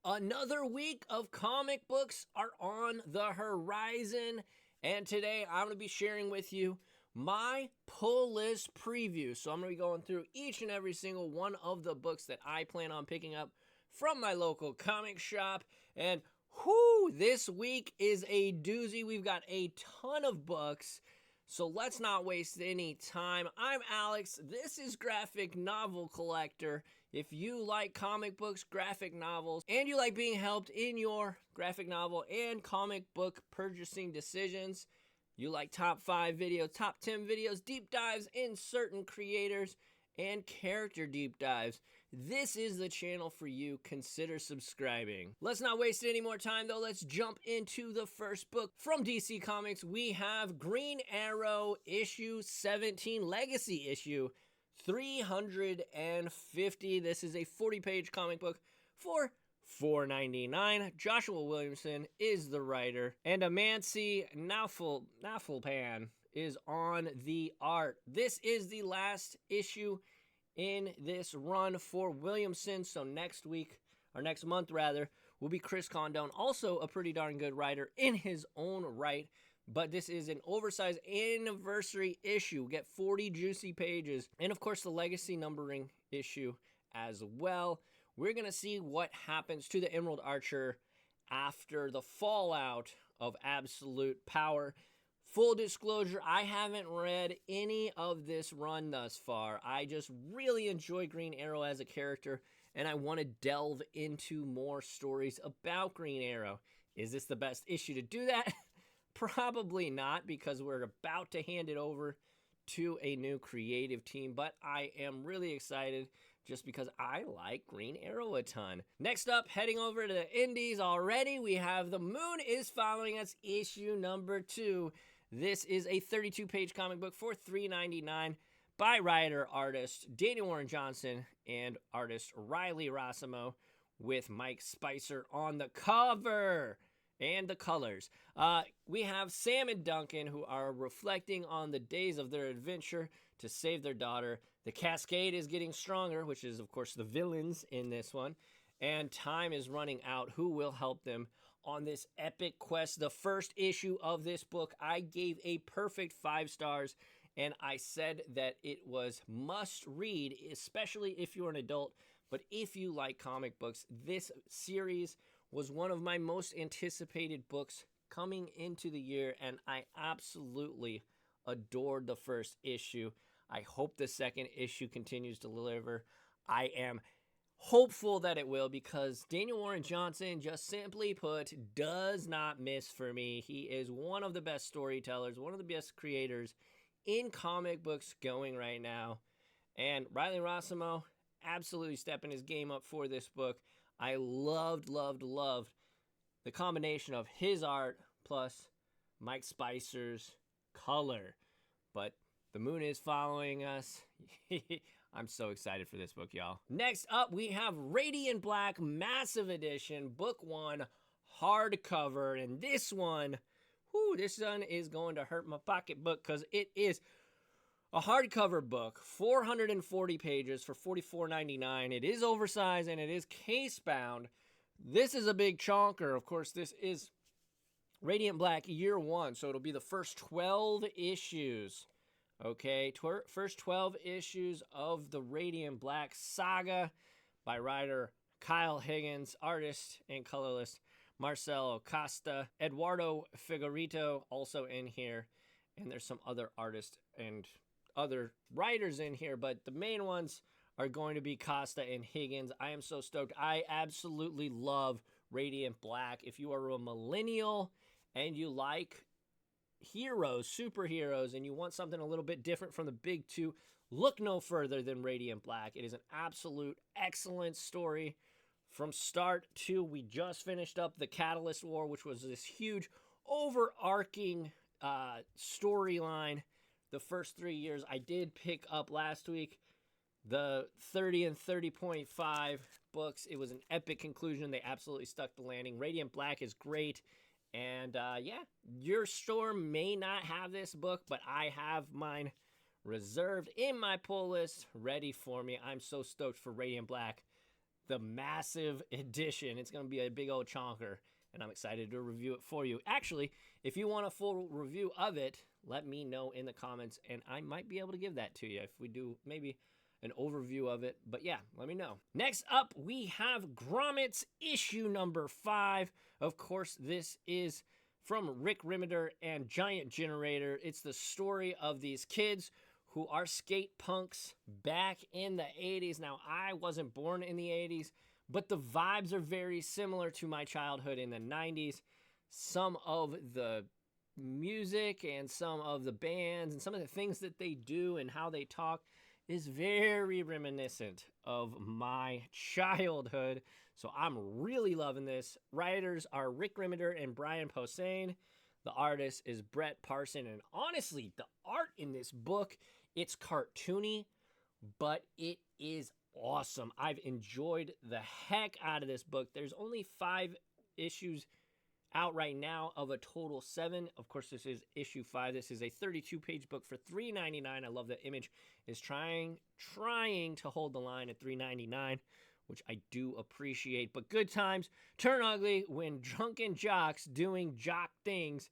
Another week of comic books are on the horizon, and today I'm going to be sharing with you my pull list preview. So I'm going to be going through each and every single one of the books that I plan on picking up from my local comic shop. And this week is a doozy. We've got a ton of books, so let's not waste any time. I'm Alex. This is Graphic Novel Collector. If you like comic books, graphic novels, and you like being helped in your graphic novel and comic book purchasing decisions, you like top 5 videos, top 10 videos, deep dives in certain creators, and character deep dives, this is the channel for you. Consider subscribing. Let's not waste any more time though. Let's jump into the first book from DC Comics. We have Green Arrow issue 17, Legacy issue 350. This is a 40-page comic book for $4.99. Joshua Williamson is the writer, and Amansi Nafulpan is on the art. This is the last issue in this run for Williamson, so next month will be Chris Condon, also a pretty darn good writer in his own right, but this is an oversized anniversary issue. We get 40 juicy pages, and of course the legacy numbering issue as well. We're going to see what happens to the Emerald Archer after the fallout of Absolute Power. Full disclosure, I haven't read any of this run thus far. I just really enjoy Green Arrow as a character, and I want to delve into more stories about Green Arrow. Is this the best issue to do that? Probably not, because we're about to hand it over to a new creative team, but I am really excited just because I like Green Arrow a ton. Next up, heading over to the indies already, we have The Moon is Following Us, issue number 2. This is a 32-page comic book for $3.99 by writer-artist Daniel Warren Johnson and artist Riley Rossimo, with Mike Spicer on the cover and the colors. We have Sam and Duncan, who are reflecting on the days of their adventure to save their daughter. The Cascade is getting stronger, which is, of course, the villains in this one. And time is running out. Who will help them on this epic quest? The first issue of this book, I gave a perfect 5 stars, and I said that it was must read, especially if you're an adult. But if you like comic books, this series was one of my most anticipated books coming into the year, and I absolutely adored the first issue. I hope the second issue continues to deliver. I am hopeful that it will, because Daniel Warren Johnson, just simply put, does not miss for me. He is one of the best storytellers, one of the best creators in comic books going right now. And Riley Rossimo absolutely stepping his game up for this book. I loved the combination of his art plus Mike Spicer's color. But The Moon is Following Us. I'm so excited for this book, y'all. Next up, we have Radiant Black Massive Edition, Book 1, hardcover. And this one is going to hurt my pocketbook, because it is a hardcover book, 440 pages for $44.99. It is oversized and it is case-bound. This is a big chonker. Of course, this is Radiant Black Year 1, so it'll be the first 12 issues. Okay, first 12 issues of the Radiant Black saga by writer Kyle Higgins, artist and colorist Marcelo Costa, Eduardo Figueroa also in here, and there's some other artists and other writers in here, but the main ones are going to be Costa and Higgins. I am so stoked. I absolutely love Radiant Black. If you are a millennial and you like heroes, superheroes, and you want something a little bit different from the big two, look no further than Radiant Black. It is an absolute excellent story from start to, we just finished up the Catalyst War, which was this huge overarching storyline. The first 3 years, I did pick up last week the 30 and 30.5 books. It was an epic conclusion. They absolutely stuck the landing. Radiant Black is great. And yeah, your store may not have this book, but I have mine reserved in my pull list ready for me. I'm so stoked for Radiant Black. the massive edition. It's going to be a big old chonker, and I'm excited to review it for you. Actually, if you want a full review of it, let me know in the comments, and I might be able to give that to you if we do maybe an overview of it. But yeah, let me know. Next up, we have Grommets issue number 5. Of course, this is from Rick Rimeter and Giant Generator. It's the story of these kids who are skate punks back in the 80s. Now, I wasn't born in the 80s, but the vibes are very similar to my childhood in the 90s. Some of the music and some of the bands and some of the things that they do and how they talk is very reminiscent of my childhood. So I'm really loving this. Writers are Rick Rimeter and Brian Posehn. The artist is Brett Parson. And honestly, the art in this book, it's cartoony, but it is awesome. I've enjoyed the heck out of this book. There's only 5 issues out right now of a total 7. Of course, this is issue 5. This is a 32-page book for $3.99. I love the image is trying to hold the line at $3.99, which I do appreciate. But good times turn ugly when drunken jocks doing jock things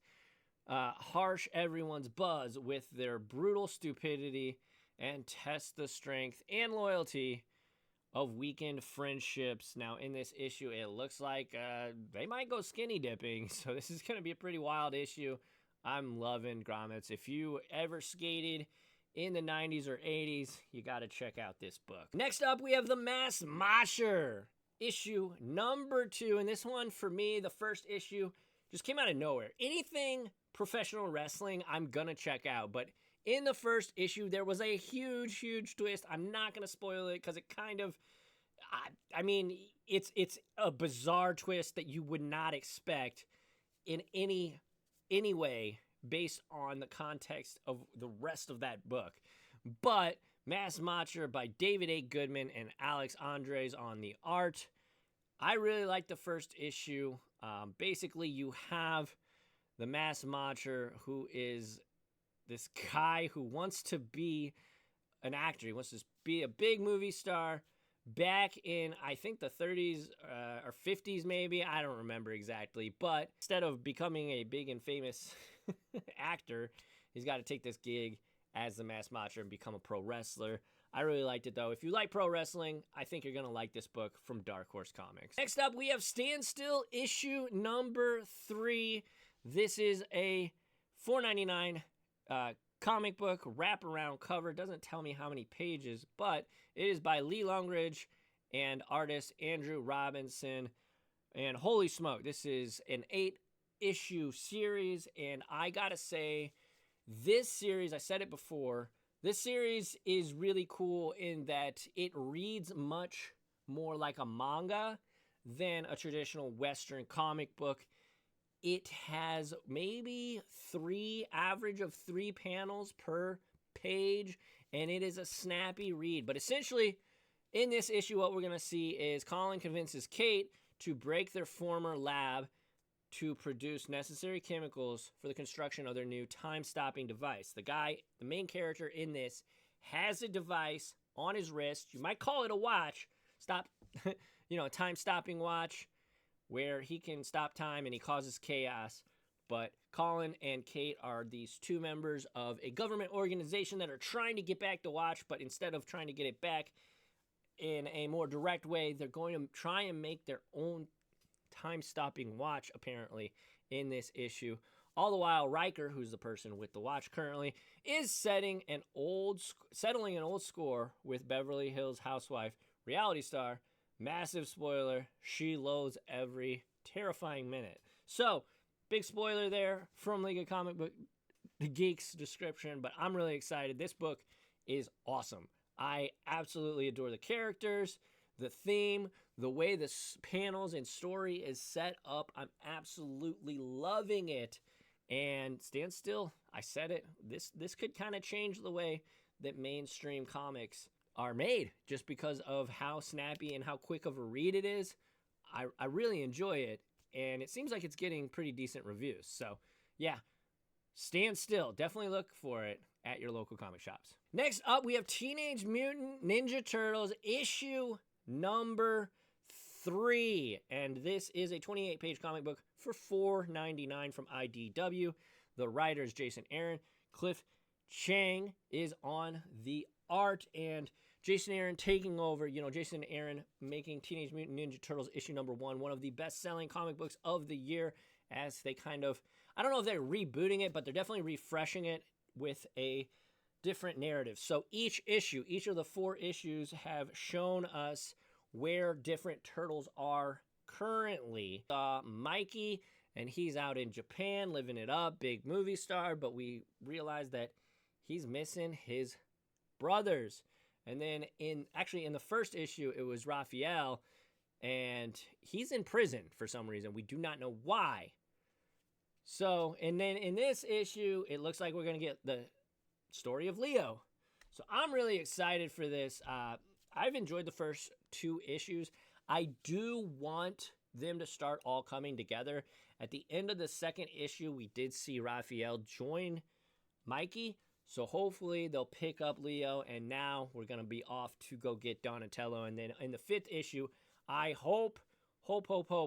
harsh everyone's buzz with their brutal stupidity and test the strength and loyalty of weakened friendships. Now, in this issue, it looks like they might go skinny dipping, so this is going to be a pretty wild issue. I'm loving Grommets. If you ever skated in the 90s or 80s, you got to check out this book. Next up, we have the Macher, issue number 2, and this one, for me, the first issue just came out of nowhere. Anything professional wrestling, I'm going to check out, but in the first issue, there was a huge twist. I'm not going to spoil it because it kind of, I mean, it's a bizarre twist that you would not expect in any way based on the context of the rest of that book. But Macher by David A. Goodman and Alex Andres on the art. I really like the first issue. Basically, you have the Macher, who is this guy who wants to be an actor. He wants to be a big movie star back in, I think, the 30s or 50s maybe. I don't remember exactly. But instead of becoming a big and famous actor, he's got to take this gig as the Macher and become a pro wrestler. I really liked it, though. If you like pro wrestling, I think you're going to like this book from Dark Horse Comics. Next up, we have Stand Still issue number 3. This is a $4.99 comic book wraparound cover. Doesn't tell me how many pages, but it is by Lee Longridge and artist Andrew Robinson. And holy smoke, this is an 8-issue series, and I gotta say, this series, I said it before, this series is really cool in that it reads much more like a manga than a traditional Western comic book. It has maybe average of 3 panels per page, and it is a snappy read. But essentially, in this issue, what we're going to see is Colin convinces Kate to break their former lab to produce necessary chemicals for the construction of their new time-stopping device. The main character in this, has a device on his wrist. You might call it a watch. Time-stopping watch, where he can stop time and he causes chaos. But Colin and Kate are these 2 members of a government organization that are trying to get back the watch, but instead of trying to get it back in a more direct way, they're going to try and make their own time-stopping watch, apparently, in this issue. All the while, Riker, who's the person with the watch currently, is settling an old score with Beverly Hills housewife, reality star. Massive spoiler, she loads every terrifying minute. So, big spoiler there from League of Comic Book Geeks description, but I'm really excited. This book is awesome. I absolutely adore the characters, the theme, the way the panels and story is set up. I'm absolutely loving it. And Stand Still, I said it, this could kind of change the way that mainstream comics are made just because of how snappy and how quick of a read it is. I really enjoy it, and it seems like it's getting pretty decent reviews. So, yeah, Stand Still. Definitely look for it at your local comic shops. Next up, we have Teenage Mutant Ninja Turtles issue number 3. And this is a 28-page comic book for $4.99 from IDW. The writer is Jason Aaron. Cliff Chang is on the art, and Jason Aaron taking over. Jason Aaron making Teenage Mutant Ninja Turtles issue number 1, one of the best-selling comic books of the year, as they kind of, I don't know if they're rebooting it, but they're definitely refreshing it with a different narrative. So each of the 4 issues have shown us where different turtles are currently. Mikey, and he's out in Japan living it up, big movie star, but we realize that he's missing his brothers. And then in the first issue, it was Raphael, and he's in prison for some reason. We do not know why. So, and then in this issue, it looks like we're going to get the story of Leo. So I'm really excited for this. I've enjoyed the first 2 issues. I do want them to start all coming together. At the end of the second issue, we did see Raphael join Mikey. So hopefully they'll pick up Leo, and now we're going to be off to go get Donatello. And then in the 5th issue, I hope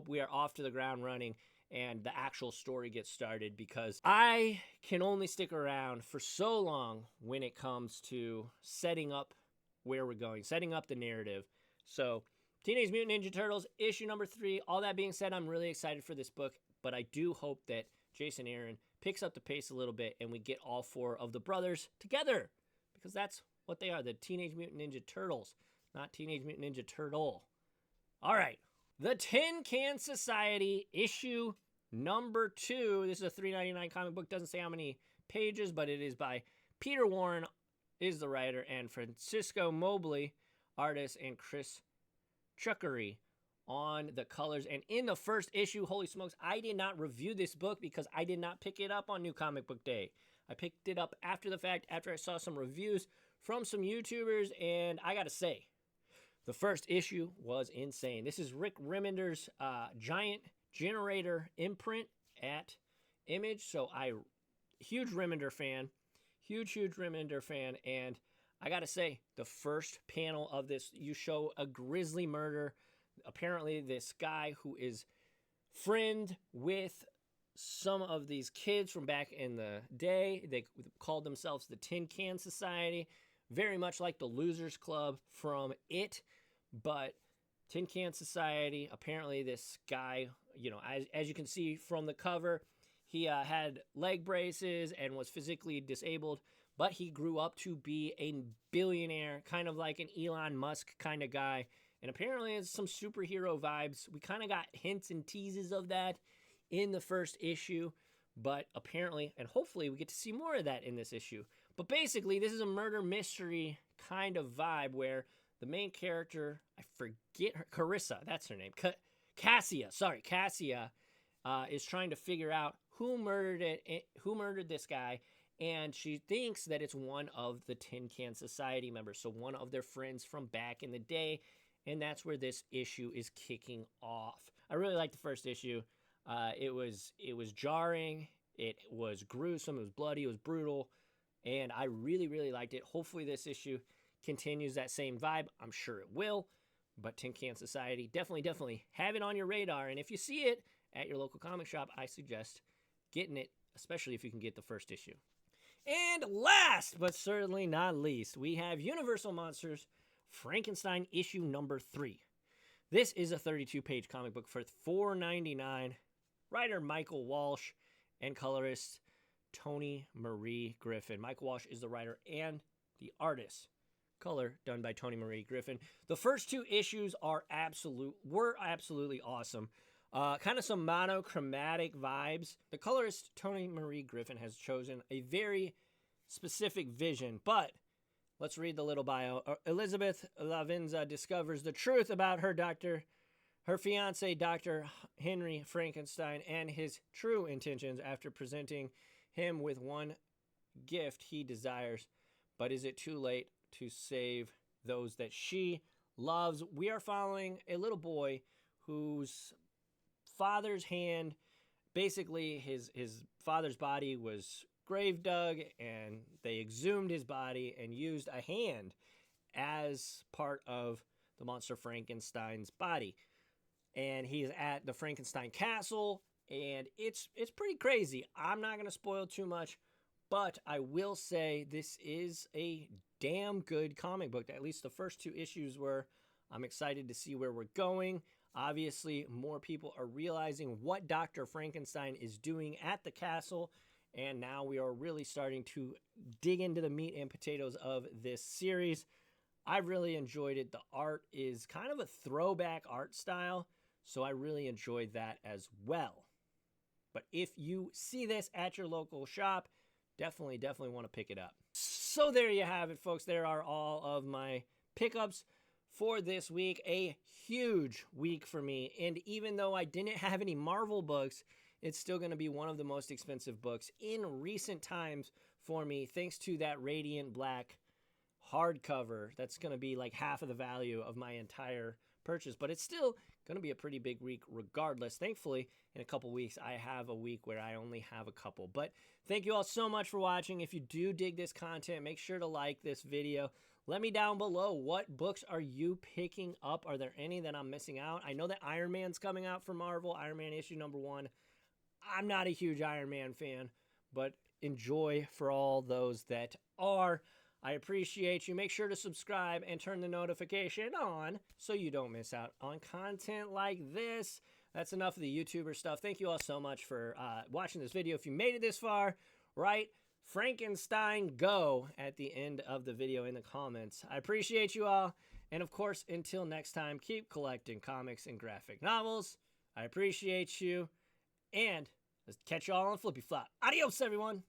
we are off to the ground running and the actual story gets started, because I can only stick around for so long when it comes to setting up where we're going, setting up the narrative. So Teenage Mutant Ninja Turtles issue number 3. All that being said, I'm really excited for this book, but I do hope that Jason Aaron picks up the pace a little bit and we get all 4 of the brothers together, because that's what they are, the Teenage Mutant Ninja Turtles, not Teenage Mutant Ninja Turtle. All right, the Tin Can Society issue number 2. This is a $3.99 comic book. Doesn't say how many pages, but it is by Peter Warren, is the writer, and Francisco Mobley, artist, and Chris Chuckery on the colors. And in the first issue, holy smokes, I did not review this book because I did not pick it up on New Comic Book Day. I picked it up after the fact, after I saw some reviews from some YouTubers, and I gotta say, the first issue was insane. This is Rick Remender's Giant Generator imprint at Image, so huge Remender fan, huge Remender fan, and I gotta say, the first panel of this, you show a grisly murder. Apparently, this guy who is friend with some of these kids from back in the day, they called themselves the Tin Can Society, very much like the Losers Club from It, but Tin Can Society, apparently this guy, as you can see from the cover, he had leg braces and was physically disabled, but he grew up to be a billionaire, kind of like an Elon Musk kind of guy. And apparently it's some superhero vibes. We kind of got hints and teases of that in the first issue, but apparently, and hopefully we get to see more of that in this issue. But basically, this is a murder mystery kind of vibe where the main character, I forget her, Carissa, that's her name, Cassia, is trying to figure out who murdered this guy, and she thinks that it's one of the Tin Can Society members, so one of their friends from back in the day, and that's where this issue is kicking off. I really liked the first issue. It was jarring, it was gruesome, it was bloody, it was brutal, and I really, really liked it. Hopefully this issue continues that same vibe. I'm sure it will, but Tin Can Society, definitely have it on your radar, and if you see it at your local comic shop, I suggest getting it, especially if you can get the first issue. And last, but certainly not least, we have Universal Monsters Frankenstein issue number 3. This is a 32-page comic book for $4.99. Writer Michael Walsh and colorist Tony Marie Griffin. Michael Walsh is the writer and the artist. Color done by Tony Marie Griffin. The first 2 issues were absolutely awesome. Kind of some monochromatic vibes. The colorist Tony Marie Griffin has chosen a very specific vision, but let's read the little bio. Elizabeth Lavenza discovers the truth about her fiance, Dr. Henry Frankenstein, and his true intentions after presenting him with one gift he desires. But is it too late to save those that she loves? We are following a little boy whose father's hand, basically his father's body was grave dug, and they exhumed his body and used a hand as part of the monster Frankenstein's body. and he's at the Frankenstein castle, and it's pretty crazy. I'm not going to spoil too much, but I will say this is a damn good comic book. At least the first 2 issues were. I'm excited to see where we're going. Obviously, more people are realizing what Dr. Frankenstein is doing at the castle, and now we are really starting to dig into the meat and potatoes of this series. I really enjoyed it. The art is kind of a throwback art style, so I really enjoyed that as well. But if you see this at your local shop, definitely want to pick it up. So there you have it, folks. There are all of my pickups for this week. A huge week for me. And even though I didn't have any Marvel books, it's still going to be one of the most expensive books in recent times for me, thanks to that Radiant Black hardcover. That's going to be like half of the value of my entire purchase, but it's still going to be a pretty big week regardless. Thankfully, in a couple weeks, I have a week where I only have a couple. But thank you all so much for watching. If you do dig this content, make sure to like this video. Let me down below, what books are you picking up? Are there any that I'm missing out? I know that Iron Man's coming out for Marvel, Iron Man issue #1. I'm not a huge Iron Man fan, but enjoy for all those that are. I appreciate you. Make sure to subscribe and turn the notification on so you don't miss out on content like this. That's enough of the YouTuber stuff. Thank you all so much for watching this video. If you made it this far, write Frankenstein go at the end of the video in the comments. I appreciate you all. And of course, until next time, keep collecting comics and graphic novels. I appreciate you. And let's catch you all on Flippy Flop. Adios, everyone.